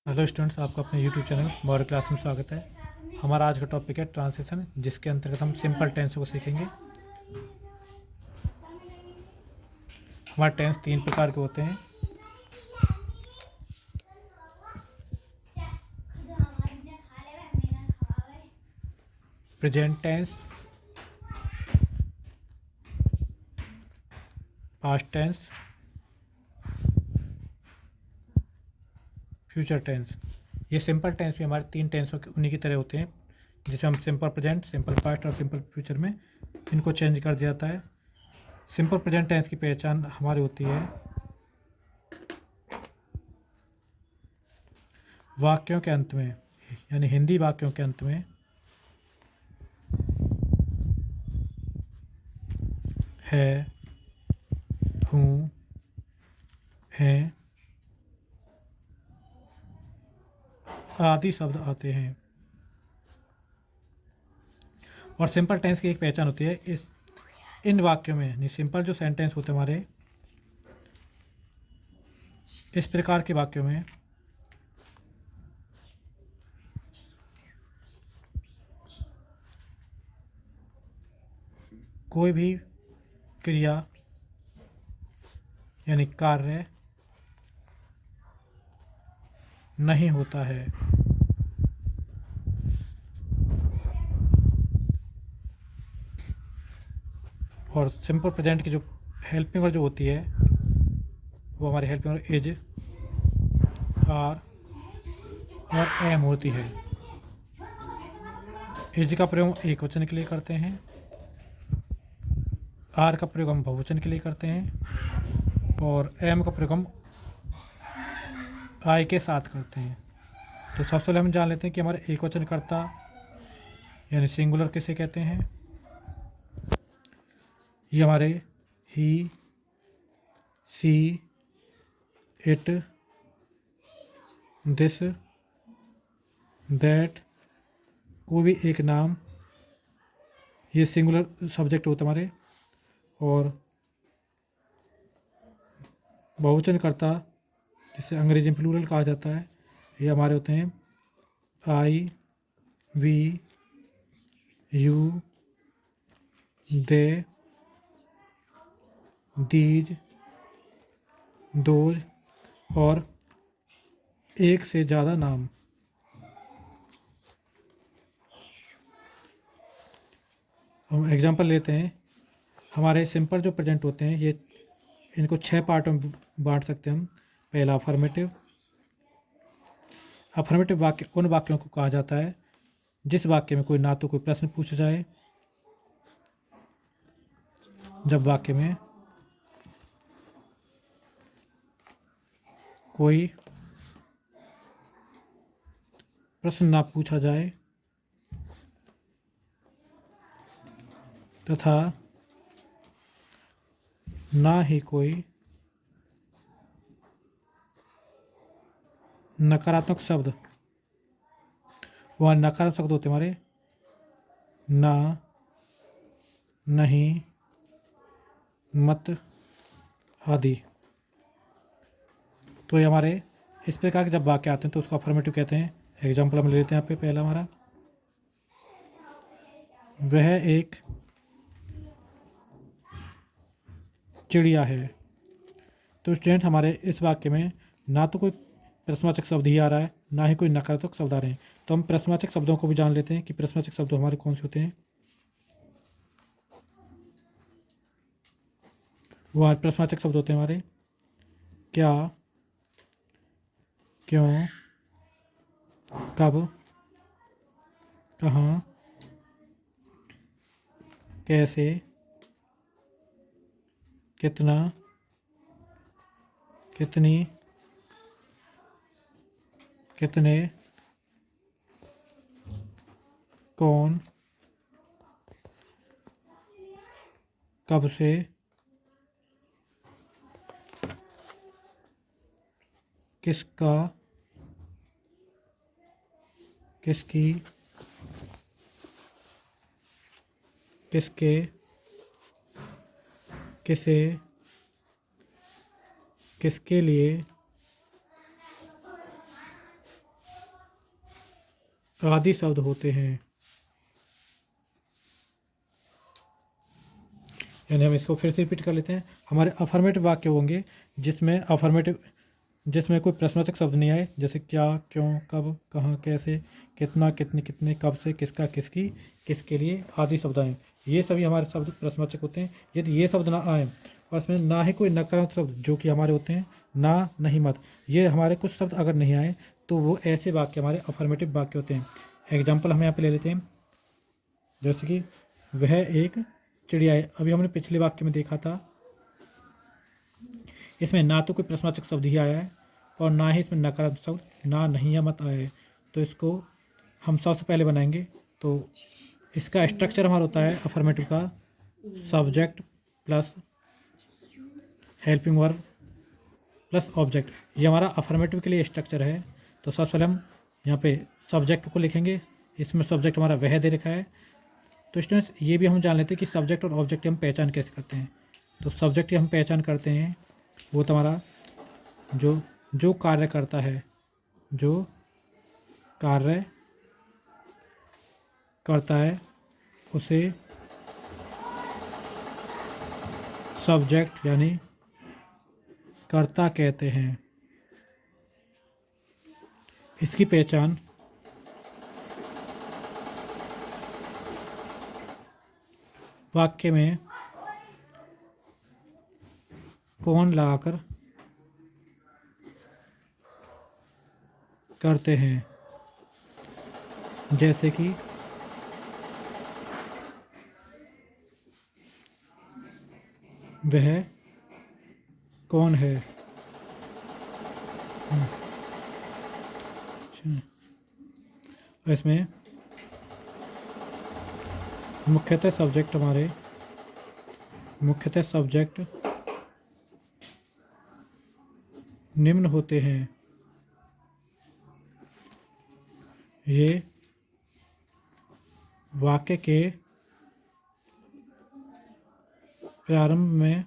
Hello students, आपका अपने YouTube channel model class में स्वागत है। हमारा आज का टॉपिक है ट्रांसलेशन, जिसके अंतर्गत हम सिंपल टेंस को सीखेंगे। हमारे टेंस 3 प्रकार के होते हैं। Present tense, past tense, future tense. ये सिंपल टेंस भी हमारे 3 टेंसों के उन्हीं की तरह होते हैं, जिसे हम सिंपल प्रेजेंट, सिंपल पास्ट और सिंपल फ्यूचर में इनको चेंज कर दिया जाता है। सिंपल प्रेजेंट टेंस की पहचान हमारी होती है वाक्यों के अंत में, यानी हिंदी वाक्यों के अंत में है, हूँ, हैं आदि शब्द आते हैं। और सिंपल टेंस की एक पहचान होती है इन वाक्यों में, यानी सिंपल जो सेंटेंस होते हैं हमारे, इस प्रकार के वाक्यों में कोई भी क्रिया यानी कार्य नहीं होता है। और सिंपल प्रेजेंट की जो हेल्पिंग वर्ड जो होती है वो हमारी हेल्पिंग वर्ड इज, आर और एम होती है। इज का प्रयोग एक वचन के लिए करते हैं, आर का प्रयोग हम बहुवचन के लिए करते हैं, और एम का प्रयोग हम आई के साथ करते हैं। तो सबसे पहले हम जान लेते हैं कि हमारे एक वचन कर्ता यानी सिंगुलर किसे कहते हैं। ये हमारे ही, सी, इट, दिस, दैट, कोई भी एक नाम, ये सिंगुलर सब्जेक्ट होता है हमारे। और बहुवचन कर्ता, जिसे अंग्रेजी में प्लूरल कहा जाता है, ये हमारे होते हैं I, we, you, they, these, those और एक से ज़्यादा नाम। हम एग्जांपल लेते हैं। हमारे सिंपल जो प्रेजेंट होते हैं, ये इनको 6 पार्टों में बांट सकते हैं हम। पहला अफर्मेटिव। अफर्मेटिव वाक्य उन वाक्यों को कहा जाता है जिस वाक्य में कोई ना तो कोई प्रश्न पूछा जाए, जब वाक्य में कोई प्रश्न ना पूछा जाए तथा ना ही कोई नकारात्मक शब्द, वहाँ नकारात्मक शब्द होते हमारे ना, नहीं, मत आदि। तो ये हमारे इस प्रकार के जब वाक्य आते हैं तो उसको अफर्मेटिव कहते हैं। एग्जाम्पल हम ले लेते हैं यहाँ पे। पहला हमारा, वह एक चिड़िया है। तो स्टूडेंट, हमारे इस वाक्य में ना तो कोई प्रश्नवाचक शब्द ही आ रहा है, ना ही कोई नकारात्मक शब्द आ रहे हैं। तो हम प्रश्नवाचक शब्दों को भी जान लेते हैं कि प्रश्नवाचक शब्द हमारे कौन से होते हैं। वो हमारे प्रश्नवाचक शब्द होते हैं हमारे क्या, क्यों, कब, कहाँ, कैसे, कितना, कितनी, कितने, कौन, कब से, किसका, किसकी, किसके, किसे, किसके लिए, आदि शब्द होते हैं। यानी हम इसको फिर से रिपीट कर लेते हैं। हमारे अफर्मेटिव वाक्य होंगे जिसमें कोई प्रश्नवाचक शब्द नहीं आए, जैसे क्या, क्यों, कब, कहाँ, कैसे, कितना, कितने, कितने, कब से, किसका, किसकी, किसके लिए आदि शब्द आए, ये सभी हमारे शब्द प्रश्नवाचक होते हैं। यदि ये शब्द ना आए और इसमें ना ही कोई नकारात्मक शब्द जो कि हमारे होते हैं ना, नहीं, मत, ये हमारे कुछ शब्द अगर नहीं आए तो वो ऐसे वाक्य हमारे अफर्मेटिव वाक्य होते हैं। एग्जाम्पल हम यहाँ पे ले लेते हैं, जैसे कि वह एक चिड़िया है। अभी हमने पिछले वाक्य में देखा था, इसमें ना तो कोई प्रश्नवाचक शब्द ही आया है और ना ही इसमें नकारात्मक शब्द ना, नहीं या मत आया है। तो इसको हम सबसे पहले बनाएंगे। तो इसका स्ट्रक्चर हमारा होता है अफर्मेटिव का, subject plus helping verb plus object. ये हमारा अफर्मेटिव के लिए स्ट्रक्चर है। तो सबसे पहले हम यहाँ पे सब्जेक्ट को लिखेंगे। इसमें सब्जेक्ट हमारा वह दे रखा है। तो स्टूडेंट्स ये भी हम जान लेते हैं कि सब्जेक्ट और ऑब्जेक्ट की हम पहचान कैसे करते हैं। तो सब्जेक्ट की हम पहचान करते हैं, वो तो हमारा जो कार्य करता है, जो कार्य करता है उसे सब्जेक्ट यानी कर्ता कहते हैं। इसकी पहचान वाक्य में कौन लगाकर करते हैं, जैसे कि वह कौन है। इसमें मुख्यतः सब्जेक्ट निम्न होते हैं। ये वाक्य के प्रारंभ में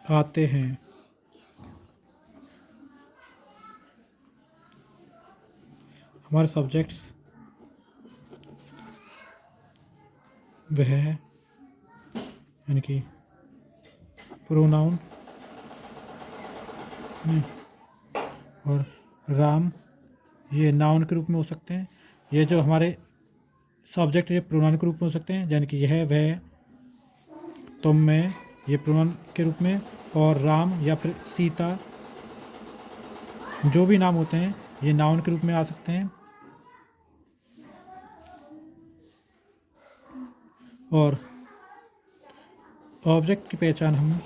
आते हैं। हमारे सब्जेक्ट्स वह यानी कि प्रोनाउन और राम ये नाउन के रूप में हो सकते हैं। ये जो हमारे सब्जेक्ट ये प्रोनाउन के रूप में हो सकते हैं, यानी कि यह, वह, तुम, मैं, ये प्रोनाउन के रूप में, और राम या फिर सीता जो भी नाम होते हैं ये नाउन के रूप में आ सकते हैं। और ऑब्जेक्ट की पहचान हम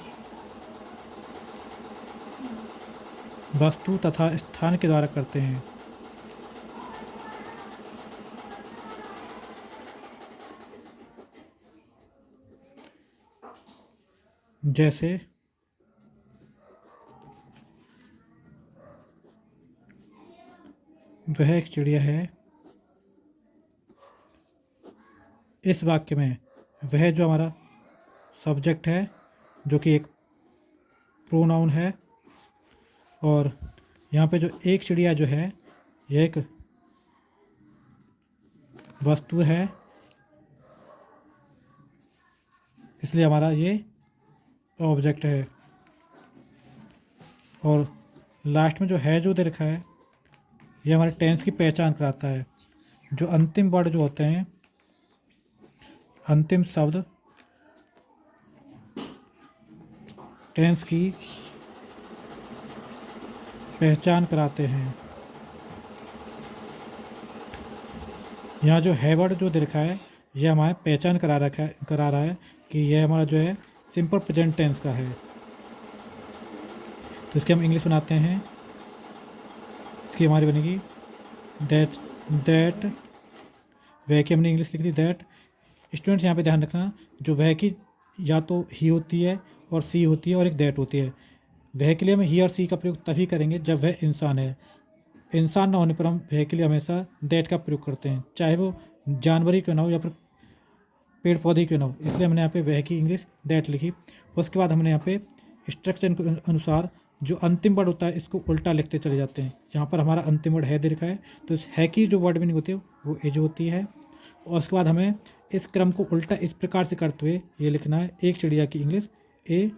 वस्तु तथा स्थान के द्वारा करते हैं। जैसे वह एक चिड़िया है। इस वाक्य में वह जो हमारा सब्जेक्ट है जो कि एक प्रोनाउन है, और यहाँ पे जो एक चिड़िया जो है यह एक वस्तु है, इसलिए हमारा ये ऑब्जेक्ट है। और लास्ट में जो है जो दे रखा है ये हमारे टेंस की पहचान कराता है। जो अंतिम वर्ड जो होते हैं, अंतिम शब्द टेंस की पहचान कराते हैं। यहाँ जो है वर्ड जो दे रखा है यह हमारे पहचान करा रहा है कि यह हमारा जो है सिंपल प्रेजेंट टेंस का है। तो इसकी हम इंग्लिश बनाते हैं। इसकी हमारी बनेगी दैट वह की हमने इंग्लिश लिख दी दैट। स्टूडेंट्स यहाँ पे ध्यान रखना, जो वह की या तो ही होती है और सी होती है और एक दैट होती है। वह के लिए हम ही और सी का प्रयोग तभी करेंगे जब वह इंसान है। इंसान ना होने पर हम वह के लिए हमेशा दैट का प्रयोग करते हैं, चाहे वो जानवर ही क्यों ना हो या फिर पेड़ पौधे क्यों ना हो। इसलिए हमने यहाँ पे वह की इंग्लिश दैट लिखी। उसके बाद हमने यहाँ पे स्ट्रक्चर के अनुसार जो अंतिम वर्ड होता है इसको उल्टा लिखते चले जाते हैं। यहाँ पर हमारा अंतिम वर्ड है दे रखा है, तो इस है की जो वर्ड मीनिंग होती है वो ए जो होती है। और उसके बाद हमें इस क्रम को उल्टा इस प्रकार से करते हुए ये लिखना है, एक चिड़िया की इंग्लिश ए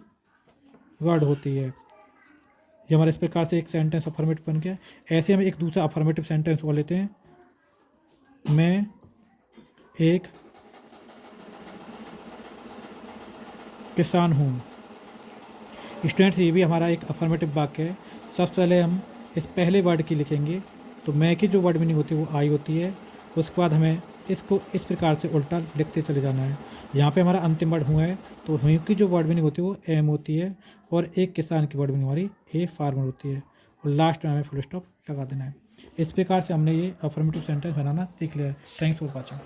वर्ड होती है। ये हमारा इस प्रकार से एक सेंटेंस अफर्मेटिव बन गया। ऐसे हम एक दूसरा अफर्मेटिव सेंटेंस और लेते हैं, मैं एक किसान हूँ। स्टूडेंट्स, ये भी हमारा एक अफर्मेटिव वाक्य है। सबसे पहले हम इस पहले वर्ड की लिखेंगे, तो मैं की जो वर्ड मीनिंग होती है वो आई होती है। उसके बाद हमें इसको इस प्रकार से उल्टा लिखते चले जाना है। यहाँ पे हमारा अंतिम वर्ड हूँ है, तो हूँ की जो वर्ड मीनिंग होती है वो एम होती है, और एक किसान की वर्ड मीनिंग हमारी ए फार्मर होती है, और लास्ट में हमें फुल स्टॉप लगा देना है। इस प्रकार से हमने ये अफर्मेटिव सेंटेंस बनाना सीख लिया है। Thanks for watching.